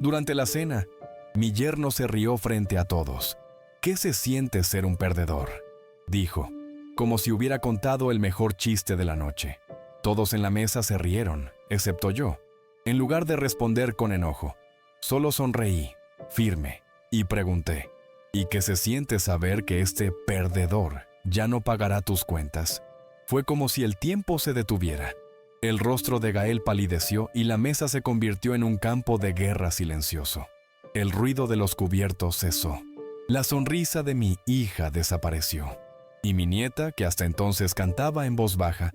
Durante la cena, mi yerno se rió frente a todos. ¿Qué se siente ser un perdedor?, dijo, como si hubiera contado el mejor chiste de la noche. Todos en la mesa se rieron, excepto yo. En lugar de responder con enojo, solo sonreí, firme, y pregunté, ¿y qué se siente saber que este perdedor ya no pagará tus cuentas? Fue como si el tiempo se detuviera. El rostro de Gael palideció y la mesa se convirtió en un campo de guerra silencioso. El ruido de los cubiertos cesó. La sonrisa de mi hija desapareció. Y mi nieta, que hasta entonces cantaba en voz baja,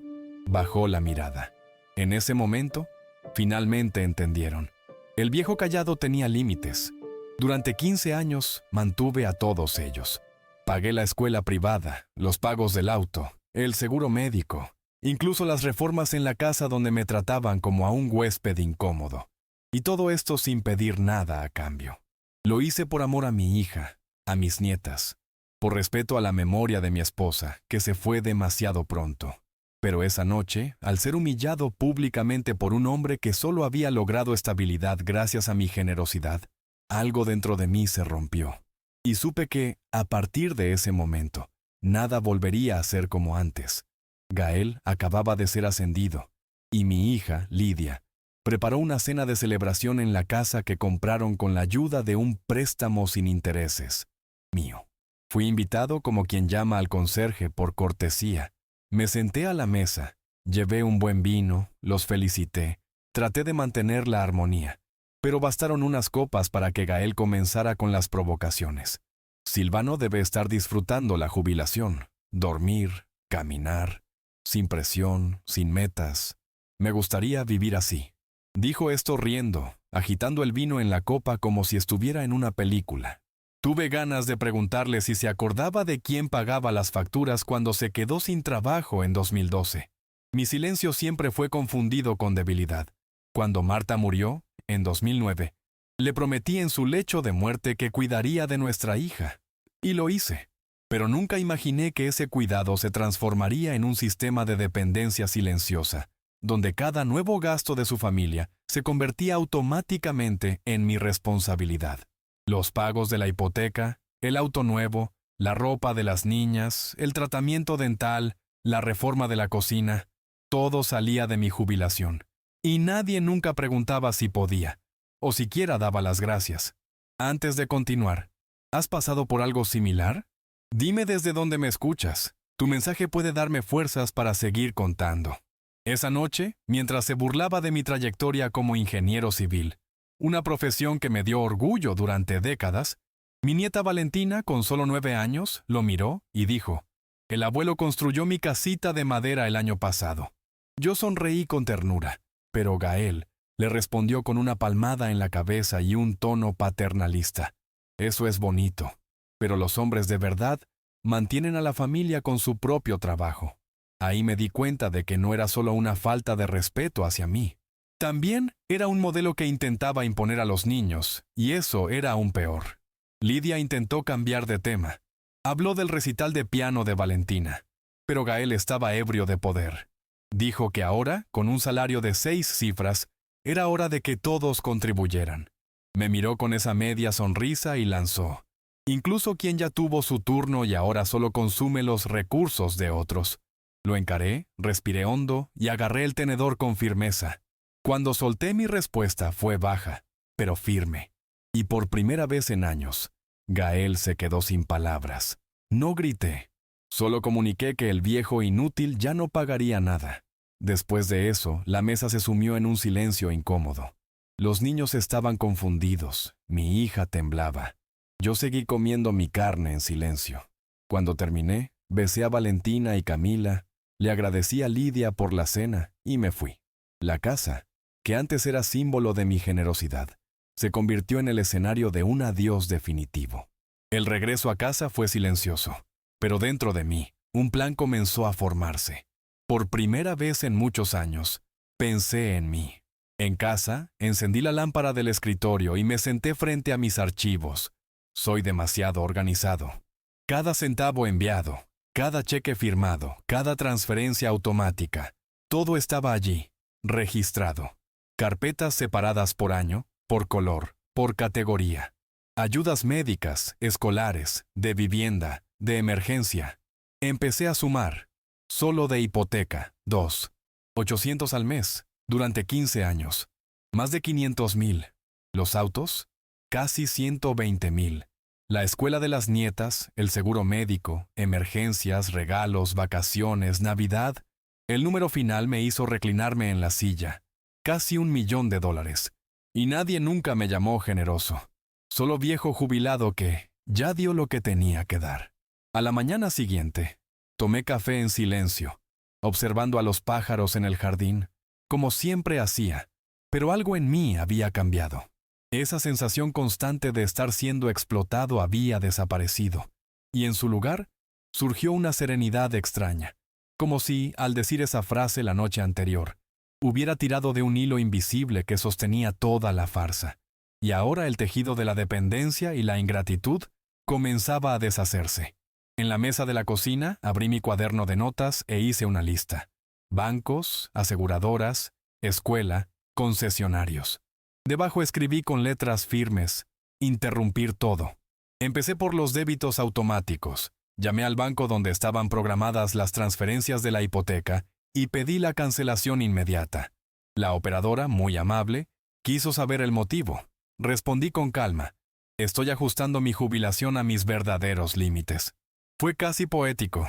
bajó la mirada. En ese momento, finalmente entendieron. El viejo callado tenía límites. Durante 15 años mantuve a todos ellos. Pagué la escuela privada, los pagos del auto, el seguro médico, incluso las reformas en la casa donde me trataban como a un huésped incómodo. Y todo esto sin pedir nada a cambio. Lo hice por amor a mi hija, a mis nietas, por respeto a la memoria de mi esposa, que se fue demasiado pronto. Pero esa noche, al ser humillado públicamente por un hombre que solo había logrado estabilidad gracias a mi generosidad, algo dentro de mí se rompió. Y supe que, a partir de ese momento, nada volvería a ser como antes. Gael acababa de ser ascendido, y mi hija, Lidia, preparó una cena de celebración en la casa que compraron con la ayuda de un préstamo sin intereses, mío. Fui invitado como quien llama al conserje por cortesía. Me senté a la mesa, llevé un buen vino, los felicité, traté de mantener la armonía, pero bastaron unas copas para que Gael comenzara con las provocaciones. Silvano debe estar disfrutando la jubilación, dormir, caminar, sin presión, sin metas. Me gustaría vivir así. Dijo esto riendo, agitando el vino en la copa como si estuviera en una película. Tuve ganas de preguntarle si se acordaba de quién pagaba las facturas cuando se quedó sin trabajo en 2012. Mi silencio siempre fue confundido con debilidad. Cuando Marta murió, en 2009, le prometí en su lecho de muerte que cuidaría de nuestra hija. Y lo hice. Pero nunca imaginé que ese cuidado se transformaría en un sistema de dependencia silenciosa, donde cada nuevo gasto de su familia se convertía automáticamente en mi responsabilidad. Los pagos de la hipoteca, el auto nuevo, la ropa de las niñas, el tratamiento dental, la reforma de la cocina, todo salía de mi jubilación. Y nadie nunca preguntaba si podía, o siquiera daba las gracias. Antes de continuar, ¿has pasado por algo similar? Dime desde dónde me escuchas. Tu mensaje puede darme fuerzas para seguir contando. Esa noche, mientras se burlaba de mi trayectoria como ingeniero civil, una profesión que me dio orgullo durante décadas, mi nieta Valentina, con solo 9 años, lo miró y dijo, «El abuelo construyó mi casita de madera el año pasado». Yo sonreí con ternura, pero Gael le respondió con una palmada en la cabeza y un tono paternalista. «Eso es bonito, pero los hombres de verdad mantienen a la familia con su propio trabajo». Ahí me di cuenta de que no era solo una falta de respeto hacia mí. También era un modelo que intentaba imponer a los niños, y eso era aún peor. Lidia intentó cambiar de tema. Habló del recital de piano de Valentina, pero Gael estaba ebrio de poder. Dijo que ahora, con un salario de 6 cifras, era hora de que todos contribuyeran. Me miró con esa media sonrisa y lanzó. Incluso quien ya tuvo su turno y ahora solo consume los recursos de otros. Lo encaré, respiré hondo y agarré el tenedor con firmeza. Cuando solté mi respuesta fue baja, pero firme. Y por primera vez en años, Gael se quedó sin palabras. No grité. Solo comuniqué que el viejo inútil ya no pagaría nada. Después de eso, la mesa se sumió en un silencio incómodo. Los niños estaban confundidos. Mi hija temblaba. Yo seguí comiendo mi carne en silencio. Cuando terminé, besé a Valentina y Camila, le agradecí a Lidia por la cena y me fui. La casa, que antes era símbolo de mi generosidad, se convirtió en el escenario de un adiós definitivo. El regreso a casa fue silencioso, pero dentro de mí, un plan comenzó a formarse. Por primera vez en muchos años, pensé en mí. En casa, encendí la lámpara del escritorio y me senté frente a mis archivos. Soy demasiado organizado. Cada centavo enviado, cada cheque firmado, cada transferencia automática, todo estaba allí, registrado. Carpetas separadas por año, por color, por categoría. Ayudas médicas, escolares, de vivienda, de emergencia. Empecé a sumar. Solo de hipoteca, 2. 800 al mes, durante 15 años. Más de 500,000. Los autos, casi 120,000. La escuela de las nietas, el seguro médico, emergencias, regalos, vacaciones, Navidad. El número final me hizo reclinarme en la silla. Casi $1,000,000. Y nadie nunca me llamó generoso. Solo viejo jubilado que ya dio lo que tenía que dar. A la mañana siguiente, tomé café en silencio, observando a los pájaros en el jardín, como siempre hacía, pero algo en mí había cambiado. Esa sensación constante de estar siendo explotado había desaparecido, y en su lugar surgió una serenidad extraña, como si, al decir esa frase la noche anterior, hubiera tirado de un hilo invisible que sostenía toda la farsa, y ahora el tejido de la dependencia y la ingratitud comenzaba a deshacerse. En la mesa de la cocina abrí mi cuaderno de notas e hice una lista. Bancos, aseguradoras, escuela, concesionarios. Debajo escribí con letras firmes: interrumpir todo. Empecé por los débitos automáticos. Llamé al banco donde estaban programadas las transferencias de la hipoteca y pedí la cancelación inmediata. La operadora, muy amable, quiso saber el motivo. Respondí con calma: estoy ajustando mi jubilación a mis verdaderos límites. Fue casi poético.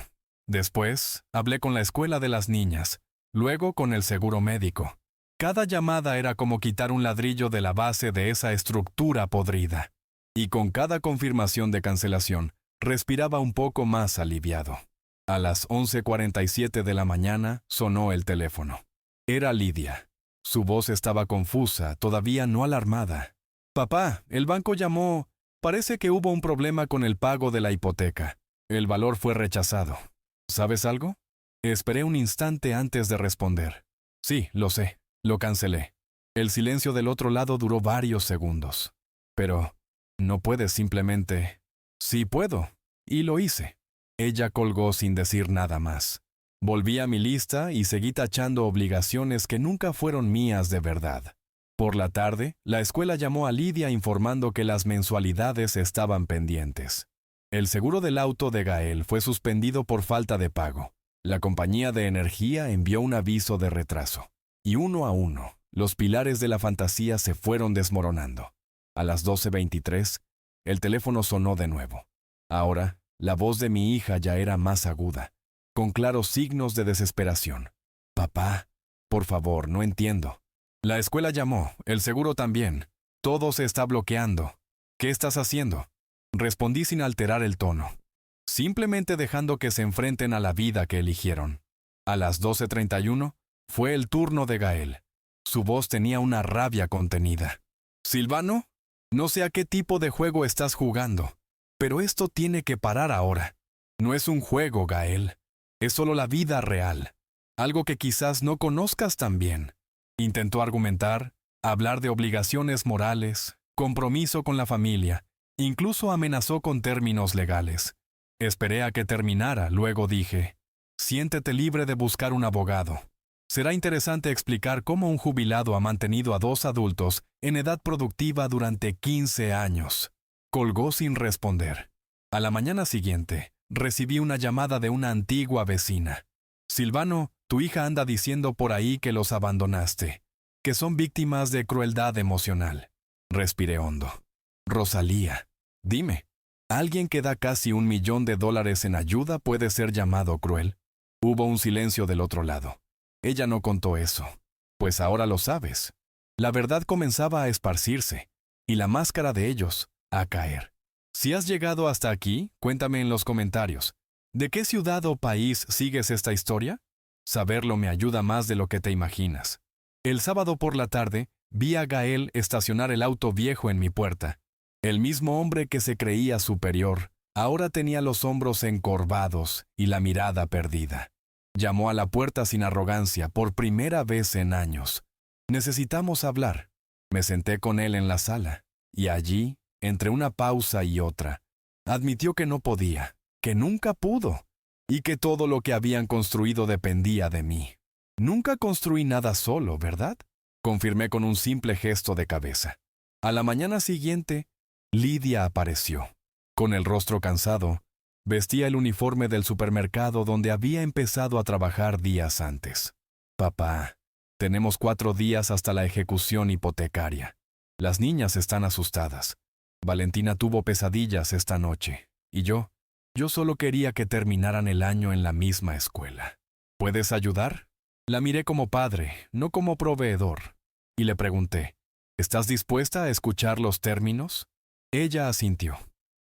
Después, hablé con la escuela de las niñas, luego con el seguro médico. Cada llamada era como quitar un ladrillo de la base de esa estructura podrida. Y con cada confirmación de cancelación, respiraba un poco más aliviado. A las 11:47 de la mañana sonó el teléfono. Era Lidia. Su voz estaba confusa, todavía no alarmada. «Papá, el banco llamó. Parece que hubo un problema con el pago de la hipoteca. El valor fue rechazado. ¿Sabes algo?» Esperé un instante antes de responder. «Sí, lo sé. Lo cancelé». El silencio del otro lado duró varios segundos. «Pero, ¿no puedes simplemente...?» «Sí puedo». Y lo hice. Ella colgó sin decir nada más. Volví a mi lista y seguí tachando obligaciones que nunca fueron mías de verdad. Por la tarde, la escuela llamó a Lidia informando que las mensualidades estaban pendientes. El seguro del auto de Gael fue suspendido por falta de pago. La compañía de energía envió un aviso de retraso. Y uno a uno, los pilares de la fantasía se fueron desmoronando. A las 12:23, el teléfono sonó de nuevo. Ahora, la voz de mi hija ya era más aguda, con claros signos de desesperación. «Papá, por favor, no entiendo». «La escuela llamó, el seguro también. Todo se está bloqueando. ¿Qué estás haciendo?» Respondí sin alterar el tono, simplemente dejando que se enfrenten a la vida que eligieron. A las 12:31 fue el turno de Gael. Su voz tenía una rabia contenida. «Silvano, no sé a qué tipo de juego estás jugando, pero esto tiene que parar ahora. No es un juego, Gael. Es solo la vida real. Algo que quizás no conozcas tan bien». Intentó argumentar, hablar de obligaciones morales, compromiso con la familia, incluso amenazó con términos legales. Esperé a que terminara, luego dije: «Siéntete libre de buscar un abogado. Será interesante explicar cómo un jubilado ha mantenido a 2 adultos en edad productiva durante 15 años». Colgó sin responder. A la mañana siguiente, recibí una llamada de una antigua vecina. «Silvano, tu hija anda diciendo por ahí que los abandonaste, que son víctimas de crueldad emocional». Respiré hondo. «Rosalía, dime, ¿alguien que da casi $1,000,000 en ayuda puede ser llamado cruel?» Hubo un silencio del otro lado. Ella no contó eso. Pues ahora lo sabes. La verdad comenzaba a esparcirse, y la máscara de ellos a caer. Si has llegado hasta aquí, cuéntame en los comentarios. ¿De qué ciudad o país sigues esta historia? Saberlo me ayuda más de lo que te imaginas. El sábado por la tarde, vi a Gael estacionar el auto viejo en mi puerta. El mismo hombre que se creía superior, ahora tenía los hombros encorvados y la mirada perdida. Llamó a la puerta sin arrogancia por primera vez en años. «Necesitamos hablar». Me senté con él en la sala, y allí, entre una pausa y otra, admitió que no podía, que nunca pudo, y que todo lo que habían construido dependía de mí. «Nunca construí nada solo, ¿verdad?», confirmé con un simple gesto de cabeza. A la mañana siguiente, Lidia apareció. Con el rostro cansado, vestía el uniforme del supermercado donde había empezado a trabajar días antes. Papá, tenemos 4 días hasta la ejecución hipotecaria. Las niñas están asustadas. Valentina tuvo pesadillas esta noche. Y yo solo quería que terminaran el año en la misma escuela. ¿Puedes ayudar? La miré como padre, no como proveedor. Y le pregunté, ¿estás dispuesta a escuchar los términos? Ella asintió.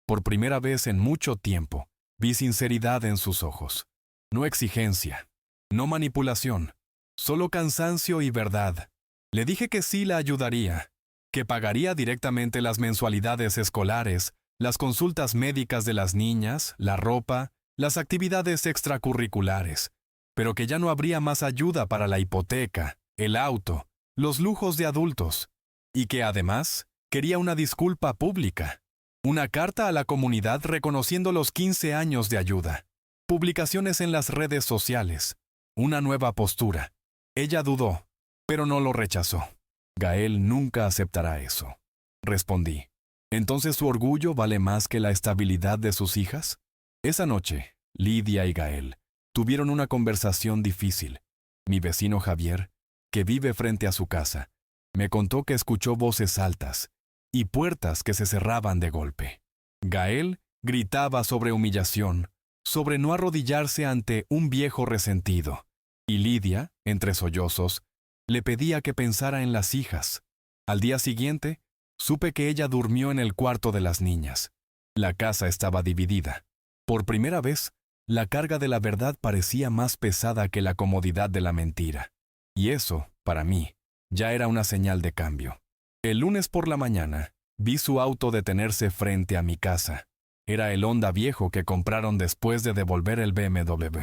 Por primera vez en mucho tiempo, vi sinceridad en sus ojos. No exigencia, no manipulación, solo cansancio y verdad. Le dije que sí la ayudaría, que pagaría directamente las mensualidades escolares, las consultas médicas de las niñas, la ropa, las actividades extracurriculares, pero que ya no habría más ayuda para la hipoteca, el auto, los lujos de adultos, y que además quería una disculpa pública, una carta a la comunidad reconociendo los 15 años de ayuda, publicaciones en las redes sociales, una nueva postura. Ella dudó, pero no lo rechazó. Gael nunca aceptará eso, respondí. ¿Entonces su orgullo vale más que la estabilidad de sus hijas? Esa noche, Lidia y Gael tuvieron una conversación difícil. Mi vecino Javier, que vive frente a su casa, me contó que escuchó voces altas y puertas que se cerraban de golpe. Gael gritaba sobre humillación, sobre no arrodillarse ante un viejo resentido, y Lidia, entre sollozos, le pedía que pensara en las hijas. Al día siguiente, supe que ella durmió en el cuarto de las niñas. La casa estaba dividida. Por primera vez, la carga de la verdad parecía más pesada que la comodidad de la mentira. Y eso, para mí, ya era una señal de cambio. El lunes por la mañana, vi su auto detenerse frente a mi casa. Era el Honda viejo que compraron después de devolver el BMW.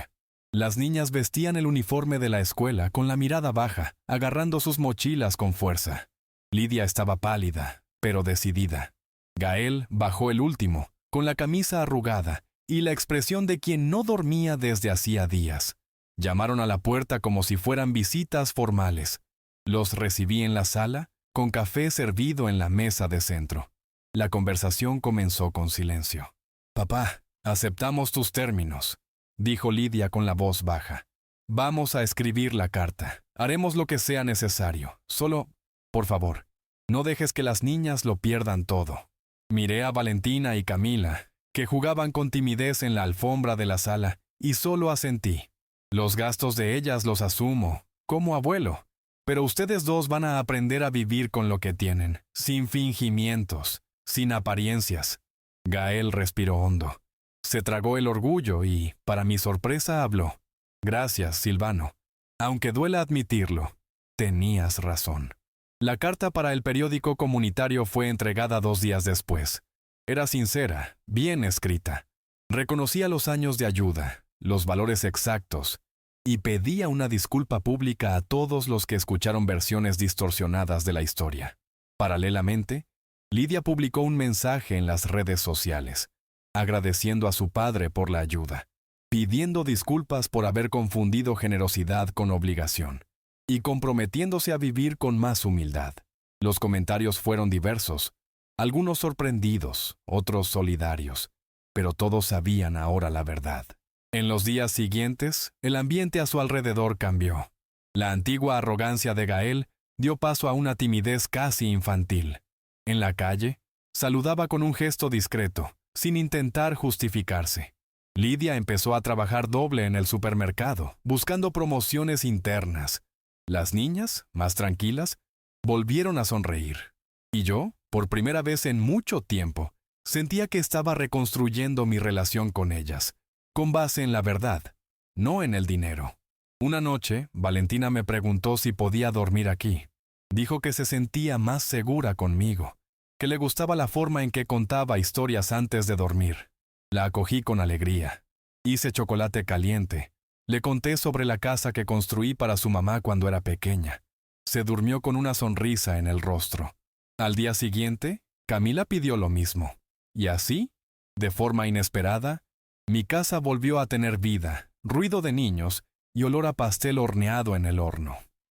Las niñas vestían el uniforme de la escuela con la mirada baja, agarrando sus mochilas con fuerza. Lidia estaba pálida, pero decidida. Gael bajó el último, con la camisa arrugada y la expresión de quien no dormía desde hacía días. Llamaron a la puerta como si fueran visitas formales. Los recibí en la sala, con café servido en la mesa de centro. La conversación comenzó con silencio. «Papá, aceptamos tus términos», dijo Lidia con la voz baja. «Vamos a escribir la carta. Haremos lo que sea necesario. Solo, por favor, no dejes que las niñas lo pierdan todo». Miré a Valentina y Camila, que jugaban con timidez en la alfombra de la sala, y solo asentí. «Los gastos de ellas los asumo, como abuelo. Pero ustedes dos van a aprender a vivir con lo que tienen, sin fingimientos, sin apariencias». Gael respiró hondo. Se tragó el orgullo y, para mi sorpresa, habló. «Gracias, Silvano. Aunque duela admitirlo, tenías razón». La carta para el periódico comunitario fue entregada 2 días después. Era sincera, bien escrita. Reconocía los años de ayuda, los valores exactos, y pedía una disculpa pública a todos los que escucharon versiones distorsionadas de la historia. Paralelamente, Lidia publicó un mensaje en las redes sociales, agradeciendo a su padre por la ayuda, pidiendo disculpas por haber confundido generosidad con obligación, y comprometiéndose a vivir con más humildad. Los comentarios fueron diversos, algunos sorprendidos, otros solidarios, pero todos sabían ahora la verdad. En los días siguientes, el ambiente a su alrededor cambió. La antigua arrogancia de Gael dio paso a una timidez casi infantil. En la calle, saludaba con un gesto discreto, sin intentar justificarse. Lidia empezó a trabajar doble en el supermercado, buscando promociones internas. Las niñas, más tranquilas, volvieron a sonreír. Y yo, por primera vez en mucho tiempo, sentía que estaba reconstruyendo mi relación con ellas, con base en la verdad, no en el dinero. Una noche, Valentina me preguntó si podía dormir aquí. Dijo que se sentía más segura conmigo, que le gustaba la forma en que contaba historias antes de dormir. La acogí con alegría. Hice chocolate caliente. Le conté sobre la casa que construí para su mamá cuando era pequeña. Se durmió con una sonrisa en el rostro. Al día siguiente, Camila pidió lo mismo. Y así, de forma inesperada, mi casa volvió a tener vida, ruido de niños y olor a pastel horneado en el horno.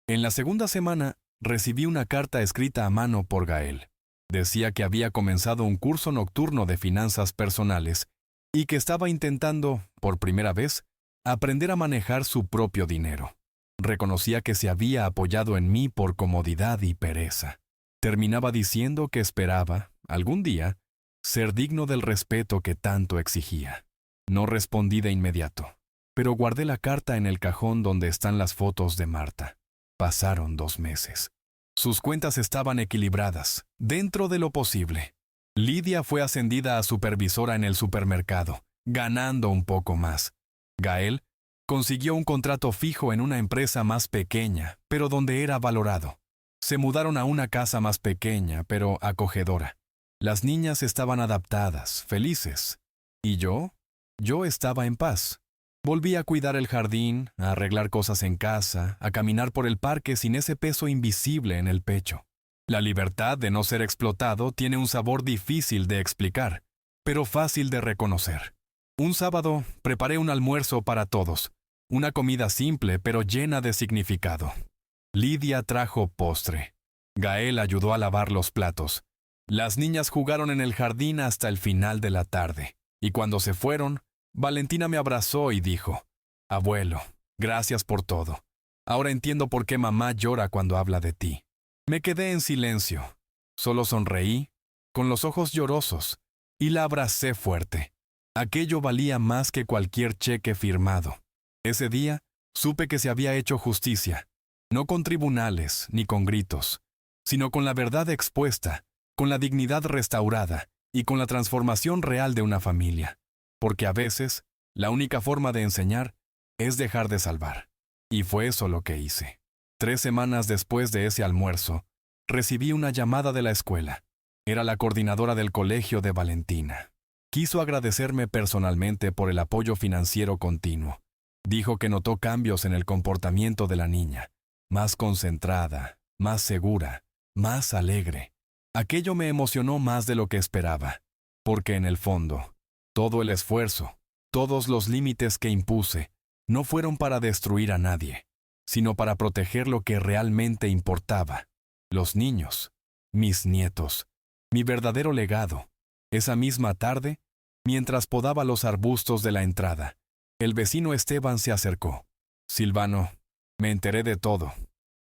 En la segunda semana, recibí una carta escrita a mano por Gael. Decía que había comenzado un curso nocturno de finanzas personales y que estaba intentando, por primera vez, aprender a manejar su propio dinero. Reconocía que se había apoyado en mí por comodidad y pereza. Terminaba diciendo que esperaba, algún día, ser digno del respeto que tanto exigía. No respondí de inmediato, pero guardé la carta en el cajón donde están las fotos de Marta. Pasaron 2 meses. Sus cuentas estaban equilibradas, dentro de lo posible. Lidia fue ascendida a supervisora en el supermercado, ganando un poco más. Gael consiguió un contrato fijo en una empresa más pequeña, pero donde era valorado. Se mudaron a una casa más pequeña, pero acogedora. Las niñas estaban adaptadas, felices. ¿Y yo? Yo estaba en paz. Volví a cuidar el jardín, a arreglar cosas en casa, a caminar por el parque sin ese peso invisible en el pecho. La libertad de no ser explotado tiene un sabor difícil de explicar, pero fácil de reconocer. Un sábado preparé un almuerzo para todos, una comida simple pero llena de significado. Lidia trajo postre. Gael ayudó a lavar los platos. Las niñas jugaron en el jardín hasta el final de la tarde, y cuando se fueron, Valentina me abrazó y dijo: «Abuelo, gracias por todo. Ahora entiendo por qué mamá llora cuando habla de ti». Me quedé en silencio. Solo sonreí, con los ojos llorosos, y la abracé fuerte. Aquello valía más que cualquier cheque firmado. Ese día, supe que se había hecho justicia, no con tribunales ni con gritos, sino con la verdad expuesta, con la dignidad restaurada y con la transformación real de una familia. Porque a veces, la única forma de enseñar es dejar de salvar. Y fue eso lo que hice. 3 semanas después de ese almuerzo, recibí una llamada de la escuela. Era la coordinadora del colegio de Valentina. Quiso agradecerme personalmente por el apoyo financiero continuo. Dijo que notó cambios en el comportamiento de la niña, más concentrada, más segura, más alegre. Aquello me emocionó más de lo que esperaba, porque en el fondo, todo el esfuerzo, todos los límites que impuse, no fueron para destruir a nadie, sino para proteger lo que realmente importaba: los niños, mis nietos, mi verdadero legado. Esa misma tarde, mientras podaba los arbustos de la entrada, el vecino Esteban se acercó. «Silvano, me enteré de todo.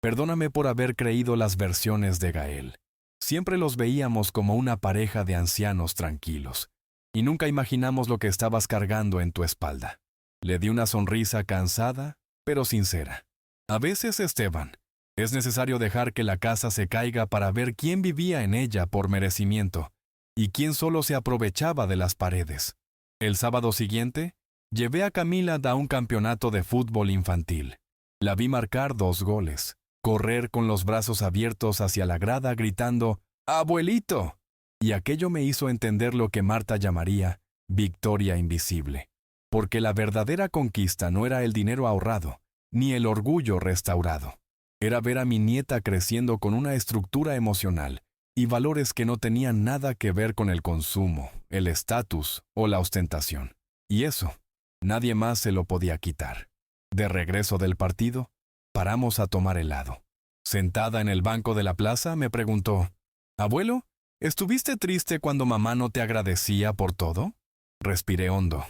Perdóname por haber creído las versiones de Gael. Siempre los veíamos como una pareja de ancianos tranquilos, y nunca imaginamos lo que estabas cargando en tu espalda». Le di una sonrisa cansada, pero sincera. A veces, Esteban, es necesario dejar que la casa se caiga para ver quién vivía en ella por merecimiento y quién solo se aprovechaba de las paredes. El sábado siguiente, llevé a Camila a un campeonato de fútbol infantil. La vi marcar 2 goles, correr con los brazos abiertos hacia la grada gritando «¡Abuelito!». Y aquello me hizo entender lo que Marta llamaría victoria invisible. Porque la verdadera conquista no era el dinero ahorrado, ni el orgullo restaurado. Era ver a mi nieta creciendo con una estructura emocional y valores que no tenían nada que ver con el consumo, el estatus o la ostentación. Y eso, nadie más se lo podía quitar. De regreso del partido, paramos a tomar helado. Sentada en el banco de la plaza, me preguntó: «Abuelo, ¿estuviste triste cuando mamá no te agradecía por todo?». Respiré hondo.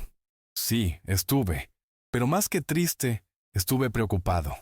Sí, estuve, pero más que triste, estuve preocupado,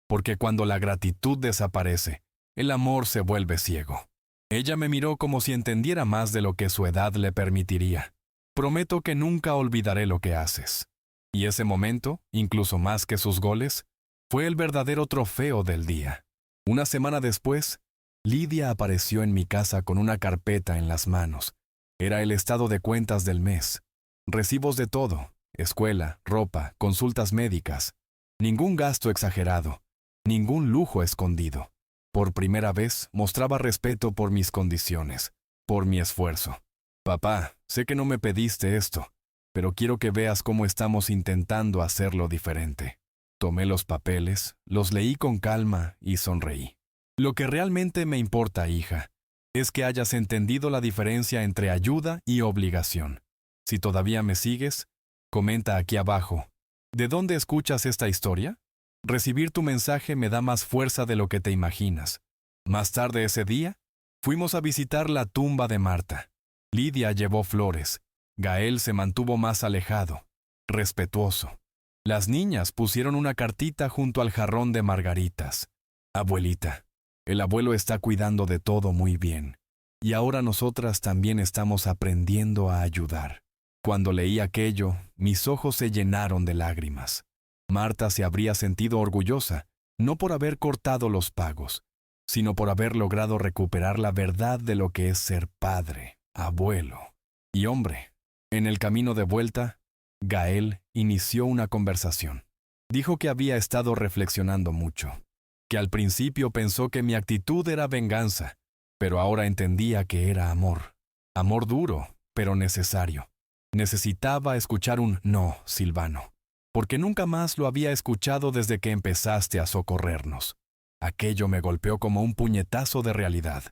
porque cuando la gratitud desaparece, el amor se vuelve ciego. Ella me miró como si entendiera más de lo que su edad le permitiría. «Prometo que nunca olvidaré lo que haces». Y ese momento, incluso más que sus goles, fue el verdadero trofeo del día. Una semana después, Lidia apareció en mi casa con una carpeta en las manos. Era el estado de cuentas del mes. Recibos de todo: escuela, ropa, consultas médicas. Ningún gasto exagerado, ningún lujo escondido. Por primera vez mostraba respeto por mis condiciones, por mi esfuerzo. «Papá, sé que no me pediste esto, pero quiero que veas cómo estamos intentando hacerlo diferente». Tomé los papeles, los leí con calma y sonreí. «Lo que realmente me importa, hija, es que hayas entendido la diferencia entre ayuda y obligación. Si todavía me sigues, comenta aquí abajo: ¿de dónde escuchas esta historia? Recibir tu mensaje me da más fuerza de lo que te imaginas». Más tarde ese día, Fuimos a visitar la tumba de Marta. Lidia llevó flores. Gael se mantuvo más alejado, respetuoso. Las niñas pusieron una cartita junto al jarrón de margaritas. Abuelita, el abuelo está cuidando de todo muy bien. Y ahora nosotras también estamos aprendiendo a ayudar. Cuando leí aquello, mis ojos se llenaron de lágrimas. Marta se habría sentido orgullosa, no por haber cortado los pagos, sino por haber logrado recuperar la verdad de lo que es ser padre, abuelo y hombre. En el camino de vuelta, Gael inició una conversación. Dijo que había estado reflexionando mucho, que al principio pensó que mi actitud era venganza, pero ahora entendía que era amor. Amor duro, pero necesario. Necesitaba escuchar un no, Silvano, porque nunca más lo había escuchado desde que empezaste a socorrernos. Aquello me golpeó como un puñetazo de realidad.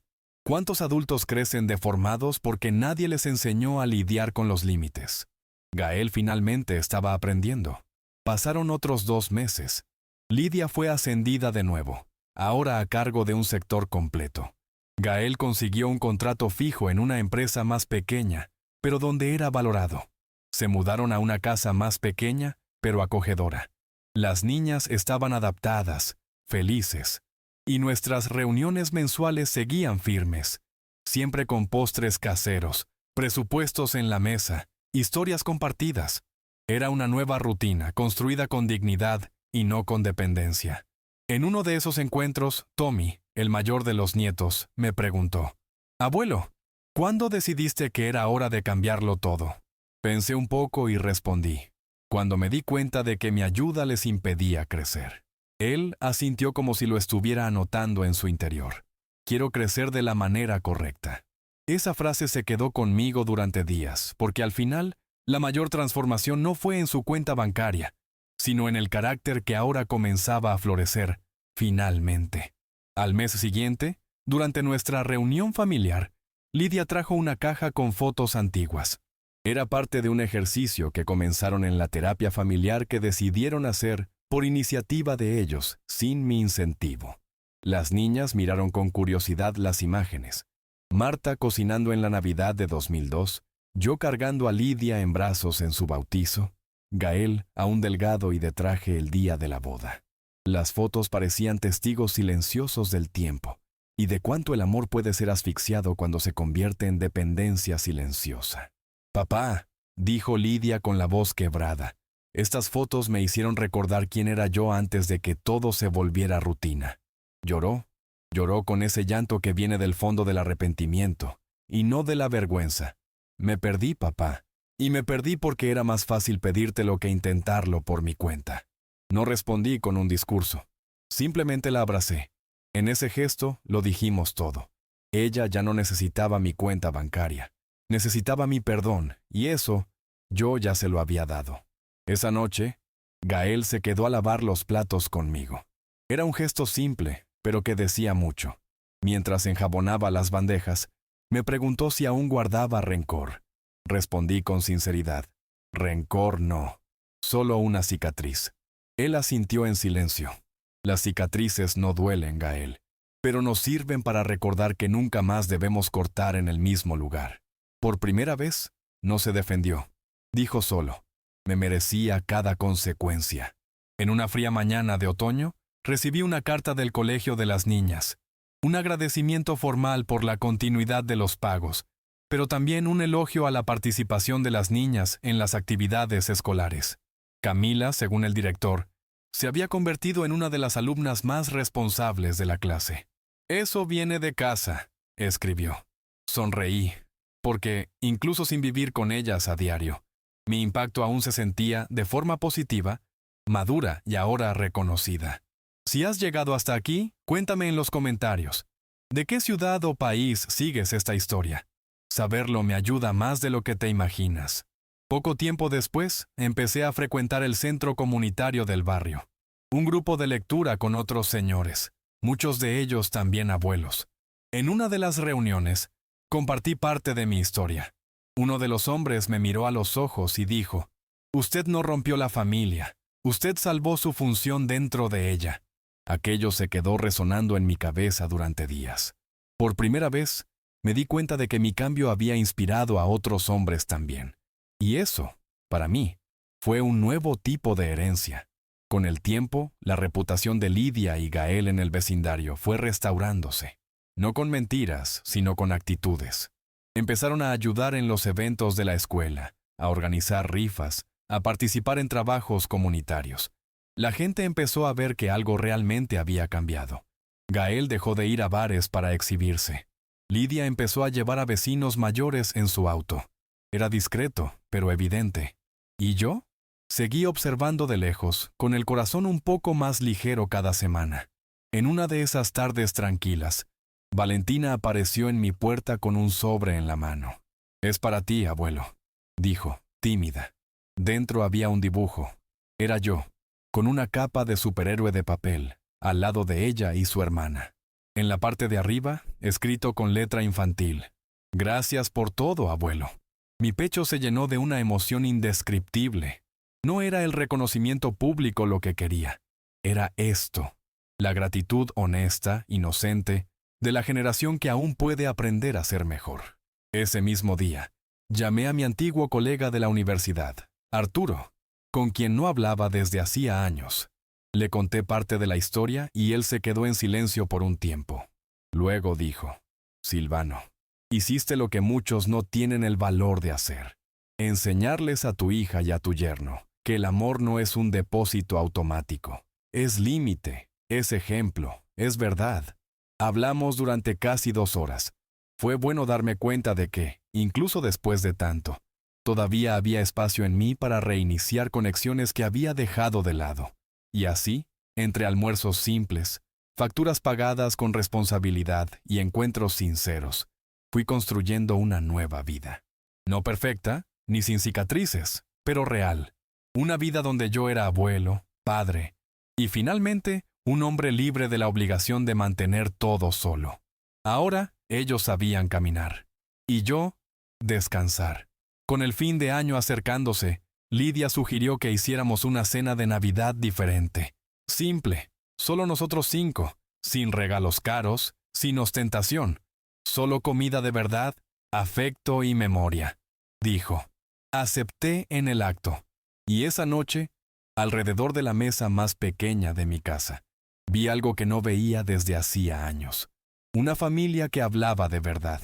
¿Cuántos adultos crecen deformados porque nadie les enseñó a lidiar con los límites? Gael finalmente estaba aprendiendo. Pasaron otros 2 meses. Lidia fue ascendida de nuevo, ahora a cargo de un sector completo. Gael consiguió un contrato fijo en una empresa más pequeña, pero donde era valorado. Se mudaron a una casa más pequeña, pero acogedora. Las niñas estaban adaptadas, felices, y nuestras reuniones mensuales seguían firmes, siempre con postres caseros, presupuestos en la mesa, historias compartidas. Era una nueva rutina, construida con dignidad y no con dependencia. En uno de esos encuentros, Tommy, el mayor de los nietos, me preguntó: «Abuelo, ¿cuándo decidiste que era hora de cambiarlo todo?». Pensé un poco y respondí: «Cuando me di cuenta de que mi ayuda les impedía crecer». Él asintió como si lo estuviera anotando en su interior. «Quiero crecer de la manera correcta». Esa frase se quedó conmigo durante días, porque al final, la mayor transformación no fue en su cuenta bancaria, sino en el carácter que ahora comenzaba a florecer, finalmente. Al mes siguiente, durante nuestra reunión familiar, Lidia trajo una caja con fotos antiguas. Era parte de un ejercicio que comenzaron en la terapia familiar que decidieron hacer por iniciativa de ellos, sin mi incentivo. Las niñas miraron con curiosidad las imágenes. Marta cocinando en la Navidad de 2002, yo cargando a Lidia en brazos en su bautizo, Gael aún delgado y de traje el día de la boda. Las fotos parecían testigos silenciosos del tiempo y de cuánto el amor puede ser asfixiado cuando se convierte en dependencia silenciosa. «Papá», dijo Lidia con la voz quebrada, «estas fotos me hicieron recordar quién era yo antes de que todo se volviera rutina». Lloró con ese llanto que viene del fondo del arrepentimiento y no de la vergüenza. «Me perdí, papá, y me perdí porque era más fácil pedírtelo que intentarlo por mi cuenta». No respondí con un discurso. Simplemente la abracé. En ese gesto lo dijimos todo. Ella ya no necesitaba mi cuenta bancaria. Necesitaba mi perdón, y eso yo ya se lo había dado. Esa noche, Gael se quedó a lavar los platos conmigo. Era un gesto simple, pero que decía mucho. Mientras enjabonaba las bandejas, me preguntó si aún guardaba rencor. Respondí con sinceridad: rencor no, solo una cicatriz. Él asintió en silencio. Las cicatrices no duelen, Gael, pero nos sirven para recordar que nunca más debemos cortar en el mismo lugar. Por primera vez, no se defendió. Dijo solo: me merecía cada consecuencia. En una fría mañana de otoño, recibí una carta del colegio de las niñas. Un agradecimiento formal por la continuidad de los pagos, pero también un elogio a la participación de las niñas en las actividades escolares. Camila, según el director, se había convertido en una de las alumnas más responsables de la clase. «Eso viene de casa», escribió. Sonreí, porque, incluso sin vivir con ellas a diario, mi impacto aún se sentía, de forma positiva, madura y ahora reconocida. Si has llegado hasta aquí, cuéntame en los comentarios. ¿De qué ciudad o país sigues esta historia? Saberlo me ayuda más de lo que te imaginas. Poco tiempo después, empecé a frecuentar el centro comunitario del barrio. Un grupo de lectura con otros señores, muchos de ellos también abuelos. En una de las reuniones, compartí parte de mi historia. Uno de los hombres me miró a los ojos y dijo: «Usted no rompió la familia, usted salvó su función dentro de ella». Aquello se quedó resonando en mi cabeza durante días. Por primera vez, me di cuenta de que mi cambio había inspirado a otros hombres también. Y eso, para mí, fue un nuevo tipo de herencia. Con el tiempo, la reputación de Lidia y Gael en el vecindario fue restaurándose. No con mentiras, sino con actitudes. Empezaron a ayudar en los eventos de la escuela, a organizar rifas, a participar en trabajos comunitarios. La gente empezó a ver que algo realmente había cambiado. Gael dejó de ir a bares para exhibirse. Lidia empezó a llevar a vecinos mayores en su auto. Era discreto, pero evidente. ¿Y yo? Seguí observando de lejos, con el corazón un poco más ligero cada semana. En una de esas tardes tranquilas, Valentina apareció en mi puerta con un sobre en la mano. «Es para ti, abuelo», dijo, tímida. Dentro había un dibujo. Era yo, con una capa de superhéroe de papel, al lado de ella y su hermana. En la parte de arriba, escrito con letra infantil: «Gracias por todo, abuelo». Mi pecho se llenó de una emoción indescriptible. No era el reconocimiento público lo que quería. Era esto, la gratitud honesta, inocente, de la generación que aún puede aprender a ser mejor. Ese mismo día, llamé a mi antiguo colega de la universidad, Arturo, con quien no hablaba desde hacía años. Le conté parte de la historia y él se quedó en silencio por un tiempo. Luego dijo: «Silvano, hiciste lo que muchos no tienen el valor de hacer. Enseñarles a tu hija y a tu yerno que el amor no es un depósito automático. Es límite, es ejemplo, es verdad». Hablamos durante casi 2 horas. Fue bueno darme cuenta de que, incluso después de tanto, todavía había espacio en mí para reiniciar conexiones que había dejado de lado. Y así, entre almuerzos simples, facturas pagadas con responsabilidad y encuentros sinceros, fui construyendo una nueva vida. No perfecta, ni sin cicatrices, pero real. Una vida donde yo era abuelo, padre y finalmente un hombre libre de la obligación de mantener todo solo. Ahora ellos sabían caminar. Y yo, descansar. Con el fin de año acercándose, Lidia sugirió que hiciéramos una cena de Navidad diferente. Simple, solo nosotros 5, sin regalos caros, sin ostentación. Solo comida de verdad, afecto y memoria. Dijo. Acepté en el acto. Y esa noche, alrededor de la mesa más pequeña de mi casa, vi algo que no veía desde hacía años. Una familia que hablaba de verdad,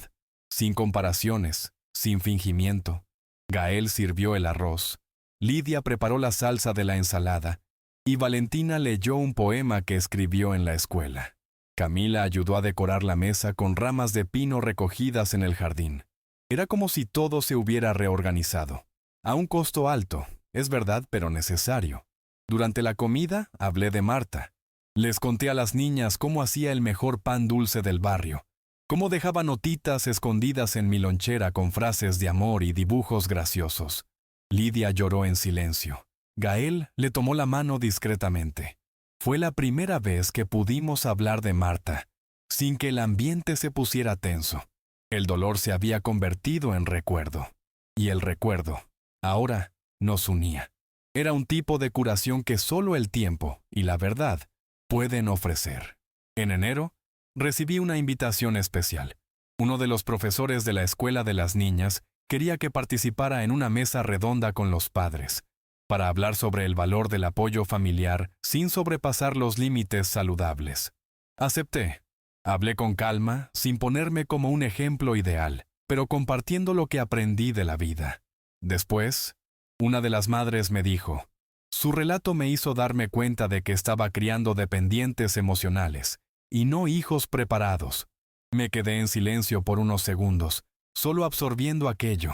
sin comparaciones, sin fingimiento. Gael sirvió el arroz, Lidia preparó la salsa de la ensalada y Valentina leyó un poema que escribió en la escuela. Camila ayudó a decorar la mesa con ramas de pino recogidas en el jardín. Era como si todo se hubiera reorganizado. A un costo alto, es verdad, pero necesario. Durante la comida hablé de Marta. Les conté a las niñas cómo hacía el mejor pan dulce del barrio, cómo dejaba notitas escondidas en mi lonchera con frases de amor y dibujos graciosos. Lidia lloró en silencio. Gael le tomó la mano discretamente. Fue la primera vez que pudimos hablar de Marta, sin que el ambiente se pusiera tenso. El dolor se había convertido en recuerdo. Y el recuerdo, ahora, nos unía. Era un tipo de curación que solo el tiempo y la verdad pueden ofrecer. En enero, recibí una invitación especial. Uno de los profesores de la escuela de las niñas quería que participara en una mesa redonda con los padres, para hablar sobre el valor del apoyo familiar sin sobrepasar los límites saludables. Acepté. Hablé con calma, sin ponerme como un ejemplo ideal, pero compartiendo lo que aprendí de la vida. Después, una de las madres me dijo: «Su relato me hizo darme cuenta de que estaba criando dependientes emocionales, y no hijos preparados». Me quedé en silencio por unos segundos, solo absorbiendo aquello.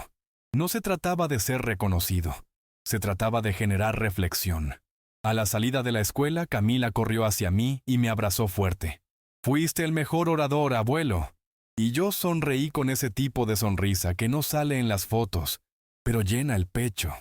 No se trataba de ser reconocido, se trataba de generar reflexión. A la salida de la escuela, Camila corrió hacia mí y me abrazó fuerte. «Fuiste el mejor orador, abuelo». Y yo sonreí con ese tipo de sonrisa que no sale en las fotos, pero llena el pecho.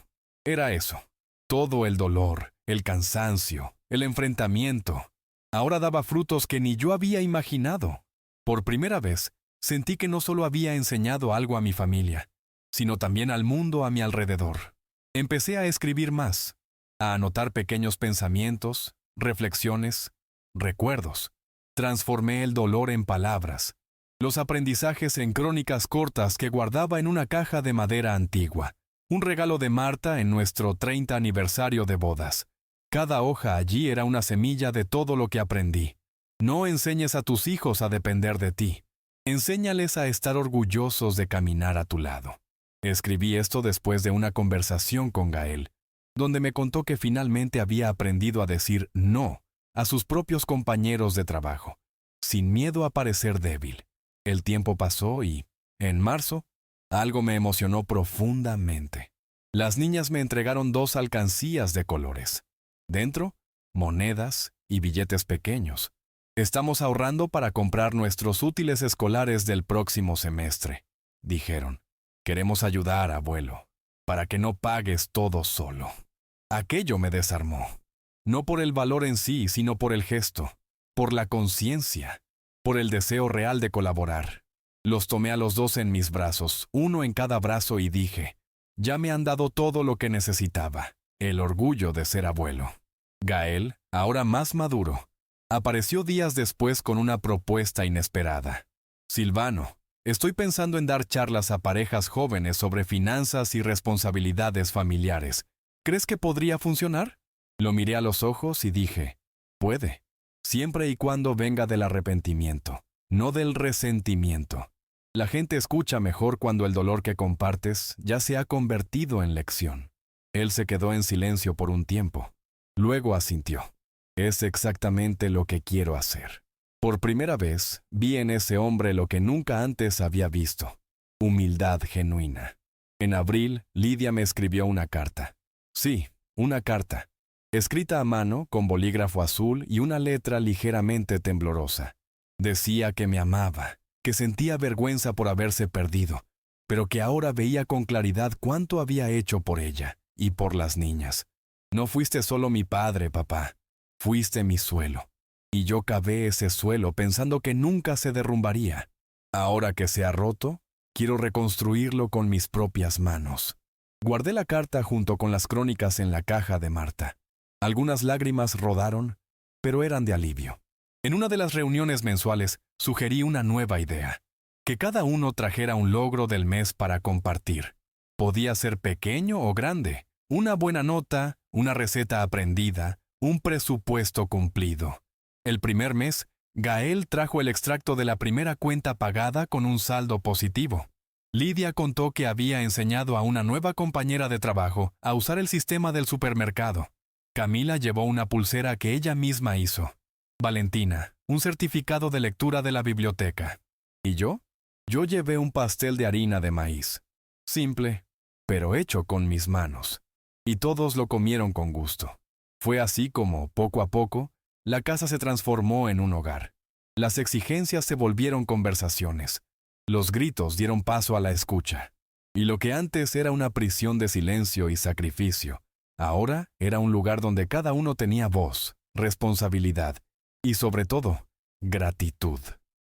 Era eso. Todo el dolor, el cansancio, el enfrentamiento, ahora daba frutos que ni yo había imaginado. Por primera vez, sentí que no solo había enseñado algo a mi familia, sino también al mundo a mi alrededor. Empecé a escribir más, a anotar pequeños pensamientos, reflexiones, recuerdos. Transformé el dolor en palabras, Los aprendizajes en crónicas cortas que guardaba en una caja de madera antigua. Un regalo de Marta en nuestro 30 aniversario de bodas. Cada hoja allí era una semilla de todo lo que aprendí. No enseñes a tus hijos a depender de ti. Enséñales a estar orgullosos de caminar a tu lado. Escribí esto después de una conversación con Gael, donde me contó que finalmente había aprendido a decir no a sus propios compañeros de trabajo, sin miedo a parecer débil. El tiempo pasó y, en marzo, algo me emocionó profundamente. Las niñas me entregaron 2 alcancías de colores. Dentro, monedas y billetes pequeños. Estamos ahorrando para comprar nuestros útiles escolares del próximo semestre, dijeron. Queremos ayudar, abuelo, para que no pagues todo solo. Aquello me desarmó. No por el valor en sí, sino por el gesto, por la conciencia, por el deseo real de colaborar. Los tomé a los 2 en mis brazos, uno en cada brazo y dije, ya me han dado todo lo que necesitaba, el orgullo de ser abuelo. Gael, ahora más maduro, apareció días después con una propuesta inesperada. Silvano, estoy pensando en dar charlas a parejas jóvenes sobre finanzas y responsabilidades familiares. ¿Crees que podría funcionar? Lo miré a los ojos y dije, puede, siempre y cuando venga del arrepentimiento, no del resentimiento. La gente escucha mejor cuando el dolor que compartes ya se ha convertido en lección. Él se quedó en silencio por un tiempo. Luego asintió. Es exactamente lo que quiero hacer. Por primera vez, vi en ese hombre lo que nunca antes había visto. Humildad genuina. En abril, Lidia me escribió una carta. Sí, una carta. Escrita a mano, con bolígrafo azul y una letra ligeramente temblorosa. Decía que me amaba, que sentía vergüenza por haberse perdido, pero que ahora veía con claridad cuánto había hecho por ella y por las niñas. No fuiste solo mi padre, papá. Fuiste mi suelo. Y yo cavé ese suelo pensando que nunca se derrumbaría. Ahora que se ha roto, quiero reconstruirlo con mis propias manos. Guardé la carta junto con las crónicas en la caja de Marta. Algunas lágrimas rodaron, pero eran de alivio. En una de las reuniones mensuales, sugerí una nueva idea. Que cada uno trajera un logro del mes para compartir. Podía ser pequeño o grande. Una buena nota, una receta aprendida, un presupuesto cumplido. El primer mes, Gael trajo el extracto de la primera cuenta pagada con un saldo positivo. Lidia contó que había enseñado a una nueva compañera de trabajo a usar el sistema del supermercado. Camila llevó una pulsera que ella misma hizo. Valentina, un certificado de lectura de la biblioteca. ¿Y yo? Yo llevé un pastel de harina de maíz. Simple, pero hecho con mis manos. Y todos lo comieron con gusto. Fue así como, poco a poco, la casa se transformó en un hogar. Las exigencias se volvieron conversaciones. Los gritos dieron paso a la escucha. Y lo que antes era una prisión de silencio y sacrificio, ahora era un lugar donde cada uno tenía voz, responsabilidad y, sobre todo, gratitud.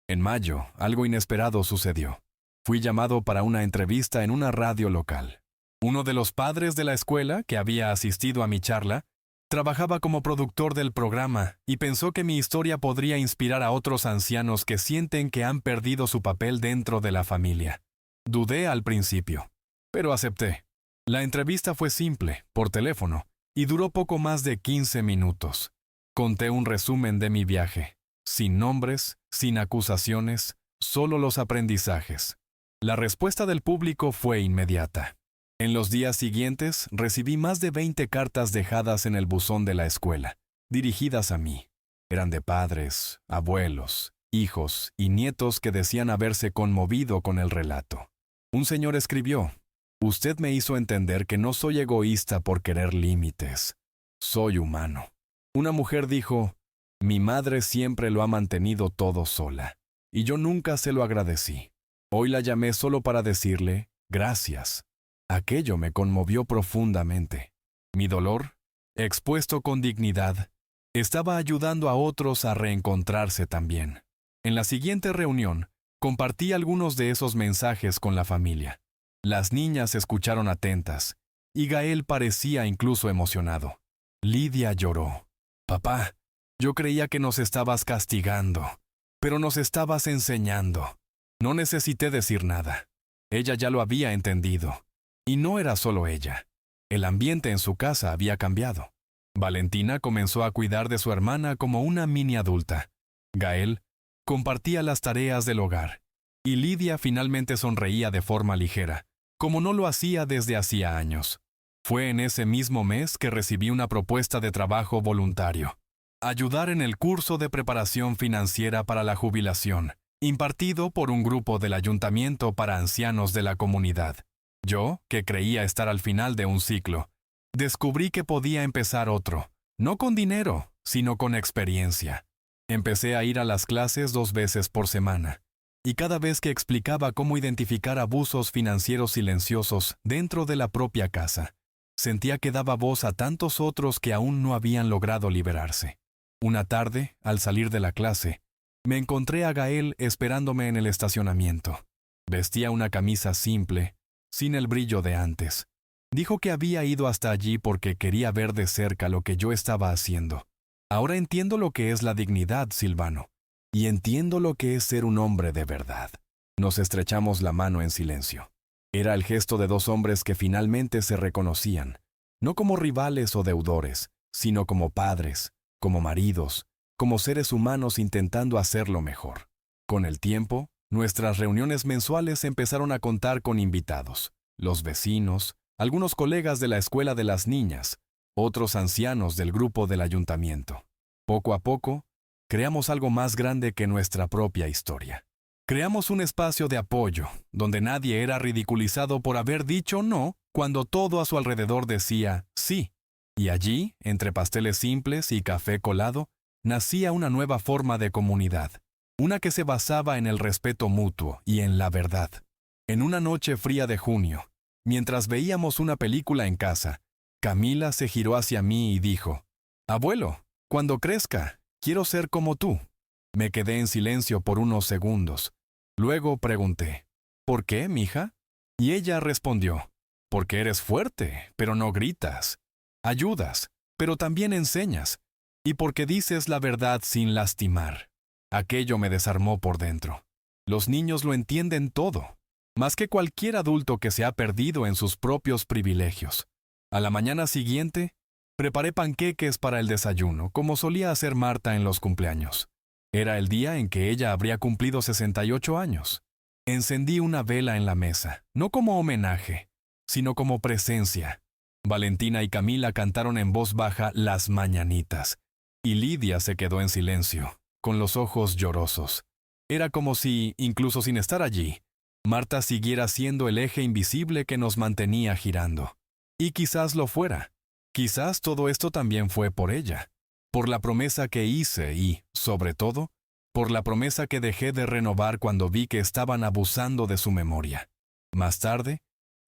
En mayo, algo inesperado sucedió. Fui llamado para una entrevista en una radio local. Uno de los padres de la escuela, que había asistido a mi charla, trabajaba como productor del programa y pensó que mi historia podría inspirar a otros ancianos que sienten que han perdido su papel dentro de la familia. Dudé al principio, pero acepté. La entrevista fue simple, por teléfono, y duró poco más de 15 minutos. Conté un resumen de mi viaje, sin nombres, sin acusaciones, solo los aprendizajes. La respuesta del público fue inmediata. En los días siguientes recibí más de 20 cartas dejadas en el buzón de la escuela, dirigidas a mí. Eran de padres, abuelos, hijos y nietos que decían haberse conmovido con el relato. Un señor escribió, «Usted me hizo entender que no soy egoísta por querer límites. Soy humano». Una mujer dijo, «Mi madre siempre lo ha mantenido todo sola, y yo nunca se lo agradecí. Hoy la llamé solo para decirle, gracias». Aquello me conmovió profundamente. Mi dolor, expuesto con dignidad, estaba ayudando a otros a reencontrarse también. En la siguiente reunión, compartí algunos de esos mensajes con la familia. Las niñas escucharon atentas, y Gael parecía incluso emocionado. Lidia lloró. «Papá, yo creía que nos estabas castigando, pero nos estabas enseñando. No necesité decir nada. Ella ya lo había entendido. Y no era solo ella. El ambiente en su casa había cambiado. Valentina comenzó a cuidar de su hermana como una mini adulta. Gael compartía las tareas del hogar. Y Lidia finalmente sonreía de forma ligera, como no lo hacía desde hacía años. Fue en ese mismo mes que recibí una propuesta de trabajo voluntario. Ayudar en el curso de preparación financiera para la jubilación, impartido por un grupo del ayuntamiento para ancianos de la comunidad. Yo, que creía estar al final de un ciclo, descubrí que podía empezar otro, no con dinero, sino con experiencia. Empecé a ir a las clases 2 veces por semana, y cada vez que explicaba cómo identificar abusos financieros silenciosos dentro de la propia casa, sentía que daba voz a tantos otros que aún no habían logrado liberarse. Una tarde, al salir de la clase, me encontré a Gael esperándome en el estacionamiento. Vestía una camisa simple, sin el brillo de antes. Dijo que había ido hasta allí porque quería ver de cerca lo que yo estaba haciendo. Ahora entiendo lo que es la dignidad, Silvano, y entiendo lo que es ser un hombre de verdad. Nos estrechamos la mano en silencio. Era el gesto de 2 hombres que finalmente se reconocían, no como rivales o deudores, sino como padres, como maridos, como seres humanos intentando hacerlo mejor. Con el tiempo, nuestras reuniones mensuales empezaron a contar con invitados, los vecinos, algunos colegas de la escuela de las niñas, otros ancianos del grupo del ayuntamiento. Poco a poco, creamos algo más grande que nuestra propia historia. Creamos un espacio de apoyo, donde nadie era ridiculizado por haber dicho no, cuando todo a su alrededor decía sí. Y allí, entre pasteles simples y café colado, nacía una nueva forma de comunidad, una que se basaba en el respeto mutuo y en la verdad. En una noche fría de junio, mientras veíamos una película en casa, Camila se giró hacia mí y dijo: «Abuelo, cuando crezca, quiero ser como tú». Me quedé en silencio por unos segundos. Luego pregunté: «¿Por qué, mija?» Y ella respondió: «Porque eres fuerte, pero no gritas. Ayudas, pero también enseñas. Y porque dices la verdad sin lastimar». Aquello me desarmó por dentro. Los niños lo entienden todo, más que cualquier adulto que se ha perdido en sus propios privilegios. A la mañana siguiente, preparé panqueques para el desayuno, como solía hacer Marta en los cumpleaños. Era el día en que ella habría cumplido 68 años. Encendí una vela en la mesa, no como homenaje, sino como presencia. Valentina y Camila cantaron en voz baja Las Mañanitas, y Lidia se quedó en silencio, con los ojos llorosos. Era como si, incluso sin estar allí, Marta siguiera siendo el eje invisible que nos mantenía girando. Y quizás lo fuera. Quizás todo esto también fue por ella, por la promesa que hice y, sobre todo, por la promesa que dejé de renovar cuando vi que estaban abusando de su memoria. Más tarde,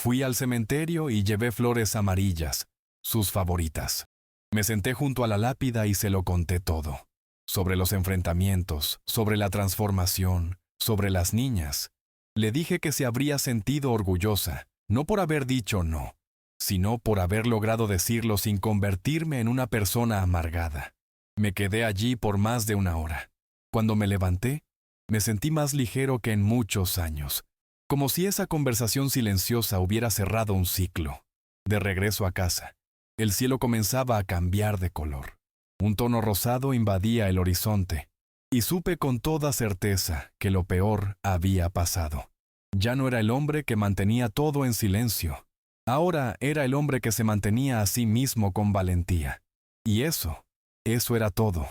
fui al cementerio y llevé flores amarillas, sus favoritas. Me senté junto a la lápida y se lo conté todo. Sobre los enfrentamientos, sobre la transformación, sobre las niñas. Le dije que se habría sentido orgullosa, no por haber dicho no, sino por haber logrado decirlo sin convertirme en una persona amargada. Me quedé allí por más de 1 hora. Cuando me levanté, me sentí más ligero que en muchos años, como si esa conversación silenciosa hubiera cerrado un ciclo. De regreso a casa, el cielo comenzaba a cambiar de color. Un tono rosado invadía el horizonte, y supe con toda certeza que lo peor había pasado. Ya no era el hombre que mantenía todo en silencio. Ahora era el hombre que se mantenía a sí mismo con valentía. Y eso era todo.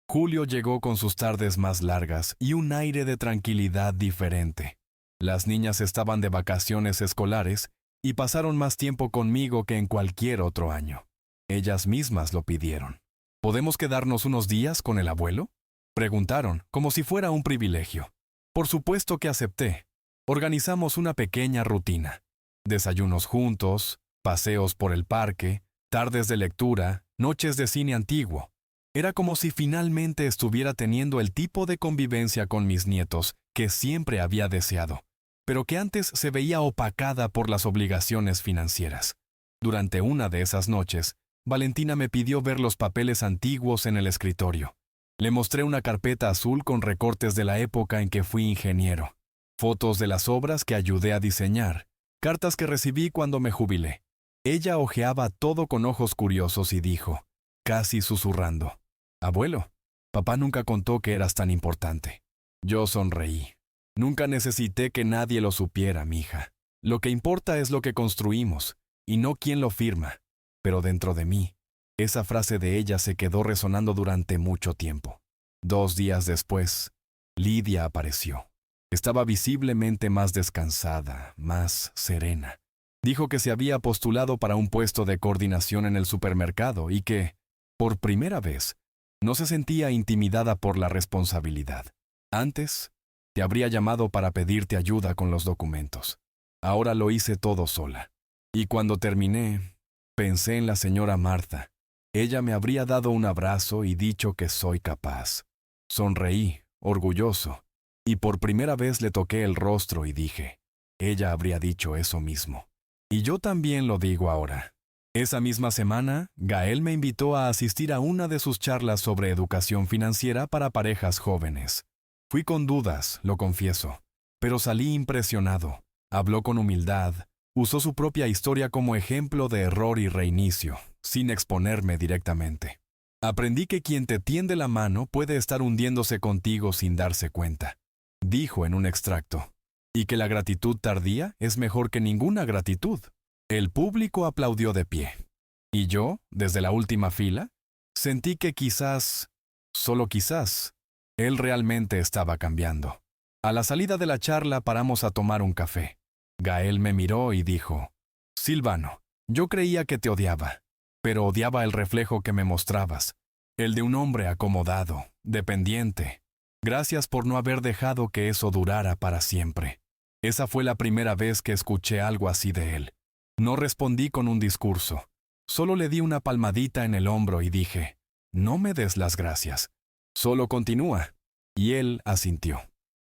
Julio llegó con sus tardes más largas y un aire de tranquilidad diferente. Las niñas estaban de vacaciones escolares y pasaron más tiempo conmigo que en cualquier otro año. Ellas mismas lo pidieron. ¿Podemos quedarnos unos días con el abuelo?, preguntaron, como si fuera un privilegio. Por supuesto que acepté. Organizamos una pequeña rutina. Desayunos juntos, paseos por el parque, tardes de lectura, noches de cine antiguo. Era como si finalmente estuviera teniendo el tipo de convivencia con mis nietos que siempre había deseado, pero que antes se veía opacada por las obligaciones financieras. Durante una de esas noches, Valentina me pidió ver los papeles antiguos en el escritorio. Le mostré una carpeta azul con recortes de la época en que fui ingeniero. fotos de las obras que ayudé a diseñar, cartas que recibí cuando me jubilé. Ella hojeaba todo con ojos curiosos y dijo, casi susurrando, «Abuelo, papá nunca contó que eras tan importante». Yo sonreí. Nunca necesité que nadie lo supiera, mija. Lo que importa es lo que construimos, y no quién lo firma. Pero dentro de mí, esa frase de ella se quedó resonando durante mucho tiempo. 2 días después, Lidia apareció. Estaba visiblemente más descansada, más serena. Dijo que se había postulado para un puesto de coordinación en el supermercado y que, por primera vez, no se sentía intimidada por la responsabilidad. Antes, te habría llamado para pedirte ayuda con los documentos. Ahora lo hice todo sola. Y cuando terminé, pensé en la señora Martha. Ella me habría dado un abrazo y dicho que soy capaz. Sonreí, orgulloso, y por primera vez le toqué el rostro y dije, ella habría dicho eso mismo. Y yo también lo digo ahora. Esa misma semana, Gael me invitó a asistir a una de sus charlas sobre educación financiera para parejas jóvenes. Fui con dudas, lo confieso, pero salí impresionado. Habló con humildad, usó su propia historia como ejemplo de error y reinicio, sin exponerme directamente. Aprendí que quien te tiende la mano puede estar hundiéndose contigo sin darse cuenta, dijo en un extracto, y que la gratitud tardía es mejor que ninguna gratitud. El público aplaudió de pie. Y yo, desde la última fila, sentí que quizás, solo quizás, él realmente estaba cambiando. A la salida de la charla paramos a tomar un café. Gael me miró y dijo, Silvano, yo creía que te odiaba, pero odiaba el reflejo que me mostrabas, el de un hombre acomodado, dependiente. Gracias por no haber dejado que eso durara para siempre. Esa fue la primera vez que escuché algo así de él. No respondí con un discurso, solo le di una palmadita en el hombro y dije, no me des las gracias, solo continúa. Y él asintió.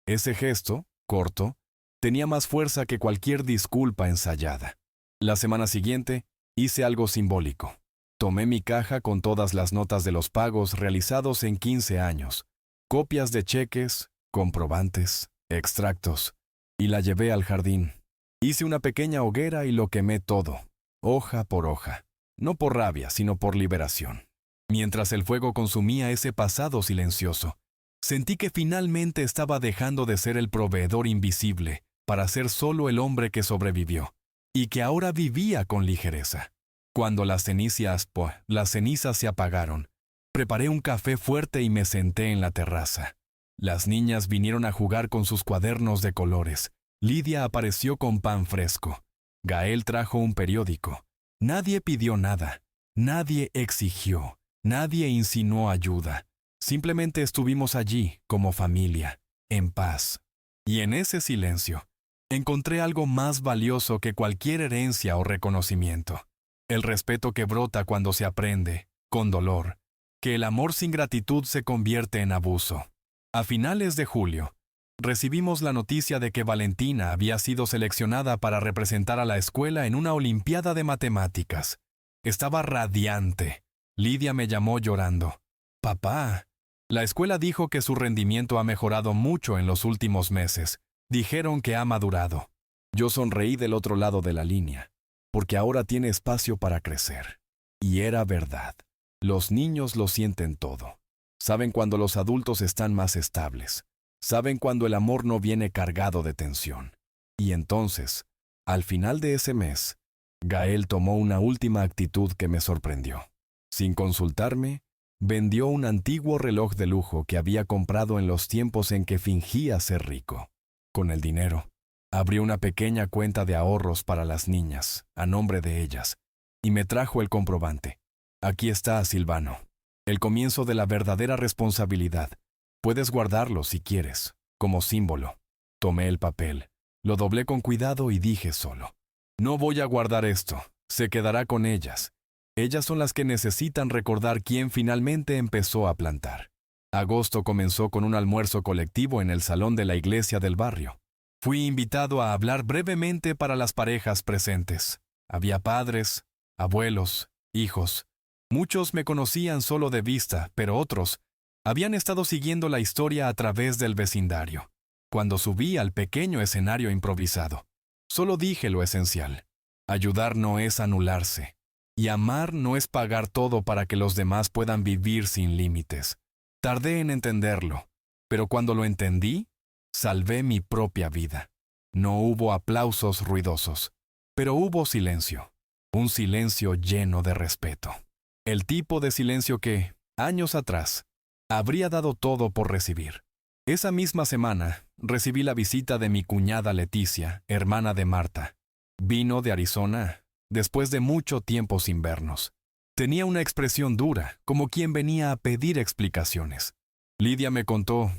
Ese gesto, corto, tenía más fuerza que cualquier disculpa ensayada. La semana siguiente, hice algo simbólico. Tomé mi caja con todas las notas de los pagos realizados en 15 años, copias de cheques, comprobantes, extractos, y la llevé al jardín. Hice una pequeña hoguera y lo quemé todo, hoja por hoja, no por rabia, sino por liberación. Mientras el fuego consumía ese pasado silencioso, sentí que finalmente estaba dejando de ser el proveedor invisible para ser solo el hombre que sobrevivió, y que ahora vivía con ligereza. Cuando las cenizas se apagaron, preparé un café fuerte y me senté en la terraza. Las niñas vinieron a jugar con sus cuadernos de colores. Lidia apareció con pan fresco. Gael trajo un periódico. Nadie pidió nada. Nadie exigió. Nadie insinuó ayuda. Simplemente estuvimos allí, como familia, en paz. Y en ese silencio, encontré algo más valioso que cualquier herencia o reconocimiento. El respeto que brota cuando se aprende, con dolor, que el amor sin gratitud se convierte en abuso. A finales de julio, recibimos la noticia de que Valentina había sido seleccionada para representar a la escuela en una olimpiada de matemáticas. Estaba radiante. Lidia me llamó llorando. «Papá». La escuela dijo que su rendimiento ha mejorado mucho en los últimos meses. Dijeron que ha madurado. Yo sonreí del otro lado de la línea, porque ahora tiene espacio para crecer. Y era verdad. Los niños lo sienten todo. Saben cuando los adultos están más estables. Saben cuando el amor no viene cargado de tensión. Y entonces, al final de ese mes, Gael tomó una última actitud que me sorprendió. Sin consultarme, vendió un antiguo reloj de lujo que había comprado en los tiempos en que fingía ser rico. Con el dinero, abrió una pequeña cuenta de ahorros para las niñas, a nombre de ellas, y me trajo el comprobante. Aquí está, Silvano. El comienzo de la verdadera responsabilidad. Puedes guardarlo si quieres, como símbolo. Tomé el papel, lo doblé con cuidado y dije solo, no voy a guardar esto, se quedará con ellas. Ellas son las que necesitan recordar quién finalmente empezó a plantar. Agosto comenzó con un almuerzo colectivo en el salón de la iglesia del barrio. Fui invitado a hablar brevemente para las parejas presentes. Había padres, abuelos, hijos. Muchos me conocían solo de vista, pero otros habían estado siguiendo la historia a través del vecindario. cuando subí al pequeño escenario improvisado. Solo dije lo esencial. Ayudar no es anularse. Y amar no es pagar todo para que los demás puedan vivir sin límites. Tardé en entenderlo, pero cuando lo entendí, salvé mi propia vida. No hubo aplausos ruidosos, pero hubo silencio. Un silencio lleno de respeto. El tipo de silencio que, años atrás, habría dado todo por recibir. Esa misma semana, recibí la visita de mi cuñada Leticia, hermana de Marta. Vino de Arizona, después de mucho tiempo sin vernos. Tenía una expresión dura, como quien venía a pedir explicaciones. Lidia me contó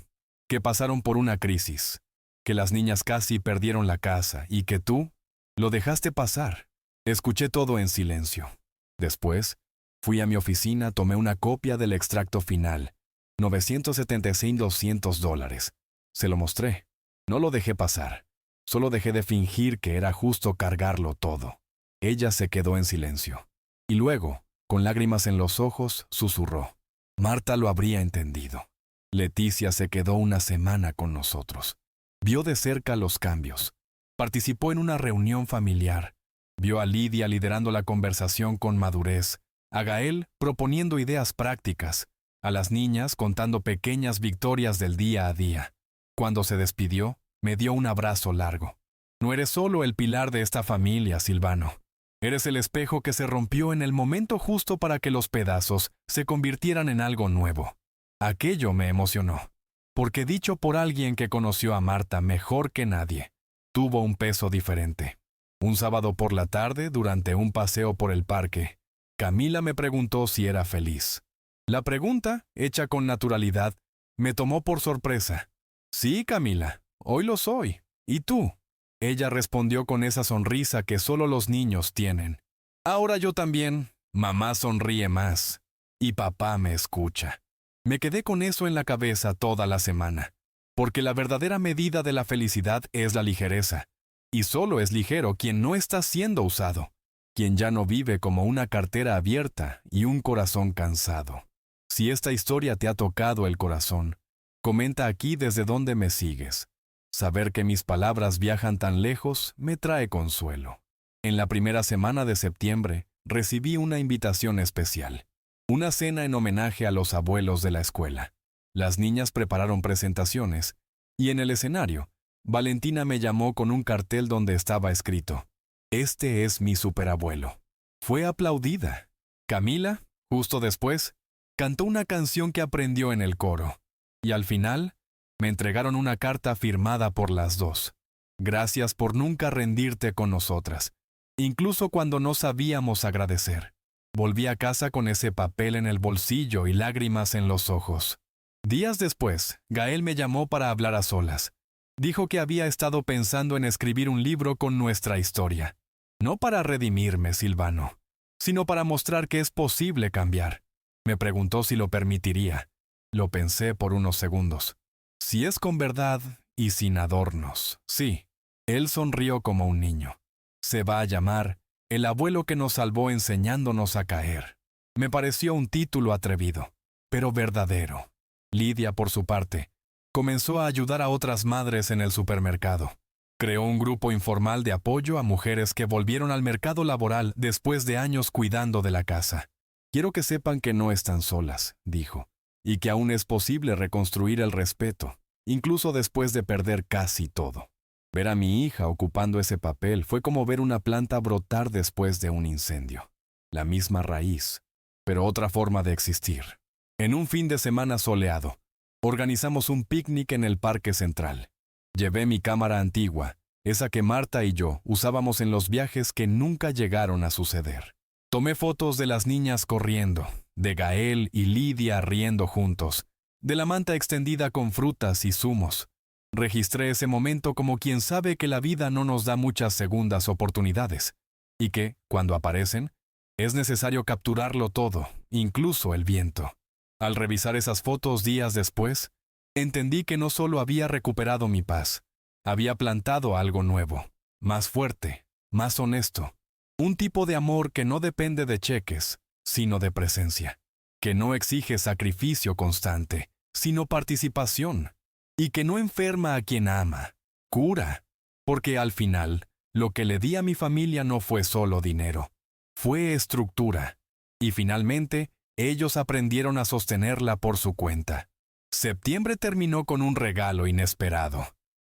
que pasaron por una crisis, que las niñas casi perdieron la casa y que tú lo dejaste pasar. Escuché todo en silencio. Después, fui a mi oficina, tomé una copia del extracto final, $976,200. Se lo mostré. No lo dejé pasar. Solo dejé de fingir que era justo cargarlo todo. Ella se quedó en silencio. Y luego, con lágrimas en los ojos, susurró. Marta lo habría entendido. Leticia se quedó una semana con nosotros. Vio de cerca los cambios. Participó en una reunión familiar. Vio a Lidia liderando la conversación con madurez, a Gael proponiendo ideas prácticas, a las niñas contando pequeñas victorias del día a día. Cuando se despidió, me dio un abrazo largo. No eres solo el pilar de esta familia, Silvano. Eres el espejo que se rompió en el momento justo para que los pedazos se convirtieran en algo nuevo. Aquello me emocionó, porque dicho por alguien que conoció a Marta mejor que nadie, tuvo un peso diferente. Un sábado por la tarde, durante un paseo por el parque, Camila me preguntó si era feliz. La pregunta, hecha con naturalidad, me tomó por sorpresa. Sí, Camila, hoy lo soy. ¿Y tú? Ella respondió con esa sonrisa que solo los niños tienen. Ahora yo también. Mamá sonríe más. Y papá me escucha. Me quedé con eso en la cabeza toda la semana. Porque la verdadera medida de la felicidad es la ligereza. Y solo es ligero quien no está siendo usado. Quien ya no vive como una cartera abierta y un corazón cansado. Si esta historia te ha tocado el corazón, comenta aquí desde dónde me sigues. Saber que mis palabras viajan tan lejos me trae consuelo. En la primera semana de septiembre, recibí una invitación especial. Una cena en homenaje a los abuelos de la escuela. Las niñas prepararon presentaciones, y en el escenario, Valentina me llamó con un cartel donde estaba escrito: «Este es mi superabuelo». Fue aplaudida. Camila, justo después, cantó una canción que aprendió en el coro. Y al final, me entregaron una carta firmada por las dos. Gracias por nunca rendirte con nosotras, incluso cuando no sabíamos agradecer. Volví a casa con ese papel en el bolsillo y lágrimas en los ojos. Días después, Gael me llamó para hablar a solas. Dijo que había estado pensando en escribir un libro con nuestra historia. No para redimirme, Silvano, sino para mostrar que es posible cambiar. Me preguntó si lo permitiría. Lo pensé por unos segundos. Si es con verdad y sin adornos, sí. Él sonrió como un niño. Se va a llamar El abuelo que nos salvó enseñándonos a caer. Me pareció un título atrevido, pero verdadero. Lidia, por su parte, comenzó a ayudar a otras madres en el supermercado. Creó un grupo informal de apoyo a mujeres que volvieron al mercado laboral después de años cuidando de la casa. Quiero que sepan que no están solas, dijo, y que aún es posible reconstruir el respeto, incluso después de perder casi todo. Ver a mi hija ocupando ese papel fue como ver una planta brotar después de un incendio. La misma raíz, pero otra forma de existir. En un fin de semana soleado, organizamos un picnic en el Parque Central. Llevé mi cámara antigua, esa que Marta y yo usábamos en los viajes que nunca llegaron a suceder. Tomé fotos de las niñas corriendo, de Gael y Lidia riendo juntos, de la manta extendida con frutas y zumos. Registré ese momento como quien sabe que la vida no nos da muchas segundas oportunidades, y que, cuando aparecen, es necesario capturarlo todo, incluso el viento. Al revisar esas fotos días después, entendí que no solo había recuperado mi paz, había plantado algo nuevo, más fuerte, más honesto. Un tipo de amor que no depende de cheques, sino de presencia. Que no exige sacrificio constante, sino participación. y que no enferma a quien ama, cura, porque al final, lo que le di a mi familia no fue solo dinero, fue estructura, y finalmente, ellos aprendieron a sostenerla por su cuenta. Septiembre terminó con un regalo inesperado.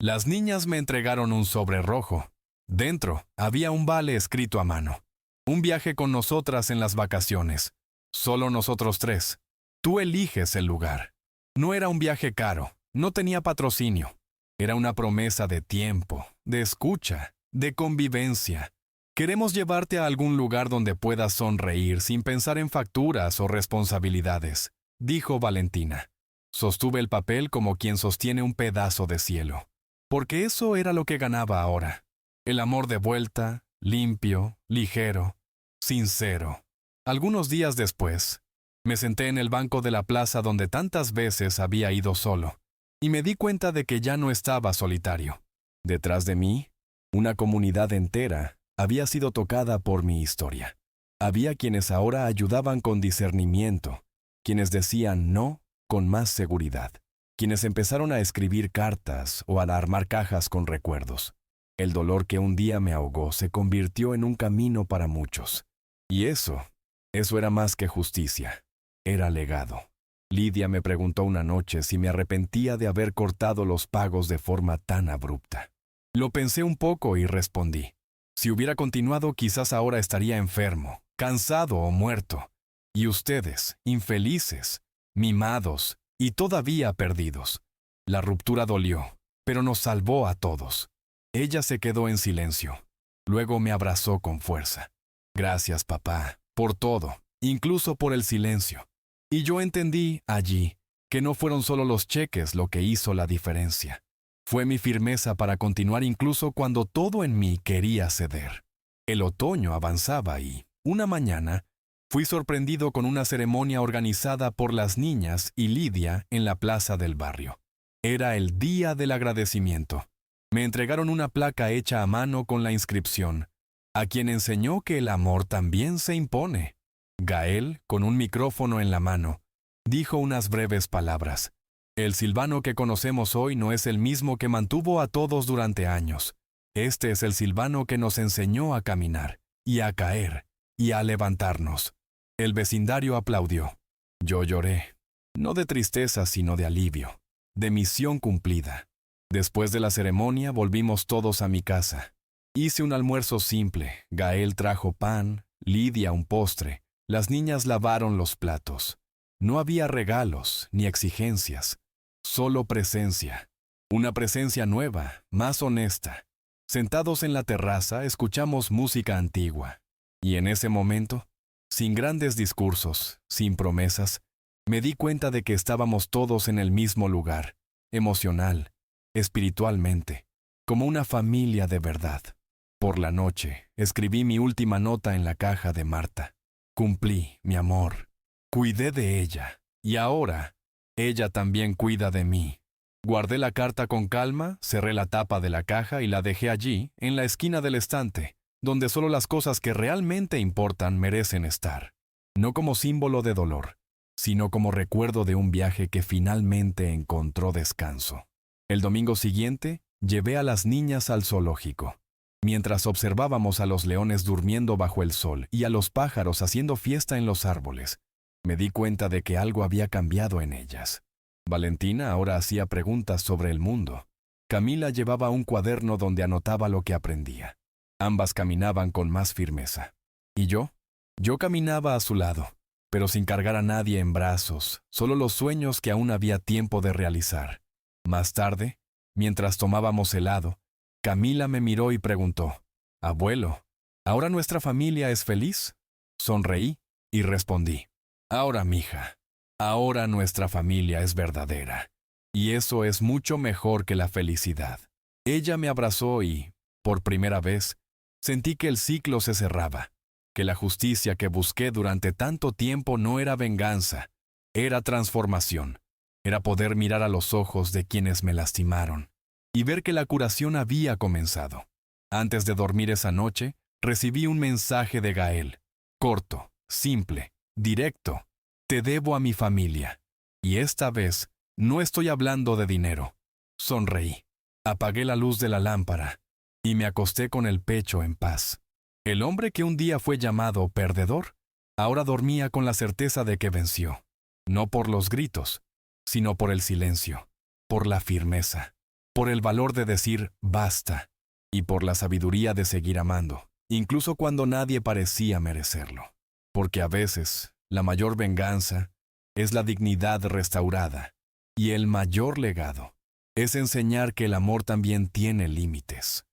Las niñas me entregaron un sobre rojo. Dentro había un vale escrito a mano. Un viaje con nosotras en las vacaciones. Solo nosotros tres. Tú eliges el lugar. No era un viaje caro, no tenía patrocinio. Era una promesa de tiempo, de escucha, de convivencia. Queremos llevarte a algún lugar donde puedas sonreír sin pensar en facturas o responsabilidades, dijo Valentina. Sostuve el papel como quien sostiene un pedazo de cielo. Porque eso era lo que ganaba ahora. El amor de vuelta, limpio, ligero, sincero. Algunos días después, me senté en el banco de la plaza donde tantas veces había ido solo, y me di cuenta de que ya no estaba solitario. Detrás de mí, una comunidad entera había sido tocada por mi historia. Había quienes ahora ayudaban con discernimiento, quienes decían no con más seguridad, quienes empezaron a escribir cartas o a armar cajas con recuerdos. El dolor que un día me ahogó se convirtió en un camino para muchos. Y eso era más que justicia, era legado. Lidia me preguntó una noche si me arrepentía de haber cortado los pagos de forma tan abrupta. Lo pensé un poco y respondí. Si hubiera continuado, quizás ahora estaría enfermo, cansado o muerto. Y ustedes, infelices, mimados y todavía perdidos. La ruptura dolió, pero nos salvó a todos. Ella se quedó en silencio. Luego me abrazó con fuerza. Gracias, papá, por todo, incluso por el silencio. Y yo entendí allí que no fueron solo los cheques lo que hizo la diferencia. Fue mi firmeza para continuar incluso cuando todo en mí quería ceder. El otoño avanzaba y, una mañana, fui sorprendido con una ceremonia organizada por las niñas y Lidia en la plaza del barrio. Era el día del agradecimiento. Me entregaron una placa hecha a mano con la inscripción: a quien enseñó que el amor también se impone. Gael, con un micrófono en la mano, dijo unas breves palabras. El Silvano que conocemos hoy no es el mismo que mantuvo a todos durante años. Este es el Silvano que nos enseñó a caminar, y a caer, y a levantarnos. El vecindario aplaudió. Yo lloré, no de tristeza sino de alivio, de misión cumplida. Después de la ceremonia volvimos todos a mi casa. Hice un almuerzo simple, Gael trajo pan, Lidia un postre, las niñas lavaron los platos. No había regalos ni exigencias, solo presencia. Una presencia nueva, más honesta. Sentados en la terraza escuchamos música antigua. Y en ese momento, sin grandes discursos, sin promesas, me di cuenta de que estábamos todos en el mismo lugar, emocional, espiritualmente, como una familia de verdad. Por la noche, escribí mi última nota en la caja de Marta. Cumplí, mi amor. Cuidé de ella. Y ahora, ella también cuida de mí. Guardé la carta con calma, cerré la tapa de la caja y la dejé allí, en la esquina del estante, donde solo las cosas que realmente importan merecen estar. No como símbolo de dolor, sino como recuerdo de un viaje que finalmente encontró descanso. El domingo siguiente, llevé a las niñas al zoológico. Mientras observábamos a los leones durmiendo bajo el sol y a los pájaros haciendo fiesta en los árboles, me di cuenta de que algo había cambiado en ellas. Valentina ahora hacía preguntas sobre el mundo. Camila llevaba un cuaderno donde anotaba lo que aprendía. Ambas caminaban con más firmeza. ¿Y yo? Yo caminaba a su lado, pero sin cargar a nadie en brazos, solo los sueños que aún había tiempo de realizar. Más tarde, mientras tomábamos helado, Camila me miró y preguntó: «Abuelo, ¿ahora nuestra familia es feliz?» Sonreí y respondí: «Ahora, mija, ahora nuestra familia es verdadera. Y eso es mucho mejor que la felicidad». Ella me abrazó y, por primera vez, sentí que el ciclo se cerraba, que la justicia que busqué durante tanto tiempo no era venganza, era transformación, era poder mirar a los ojos de quienes me lastimaron y ver que la curación había comenzado. Antes de dormir esa noche, recibí un mensaje de Gael, corto, simple, directo: «Te debo a mi familia. Y esta vez, no estoy hablando de dinero, Sonreí. Apagué la luz de la lámpara y me acosté con el pecho en paz. El hombre que un día fue llamado perdedor, ahora dormía con la certeza de que venció, no por los gritos, sino por el silencio, por la firmeza, por el valor de decir basta y por la sabiduría de seguir amando, incluso cuando nadie parecía merecerlo. Porque a veces la mayor venganza es la dignidad restaurada y el mayor legado es enseñar que el amor también tiene límites.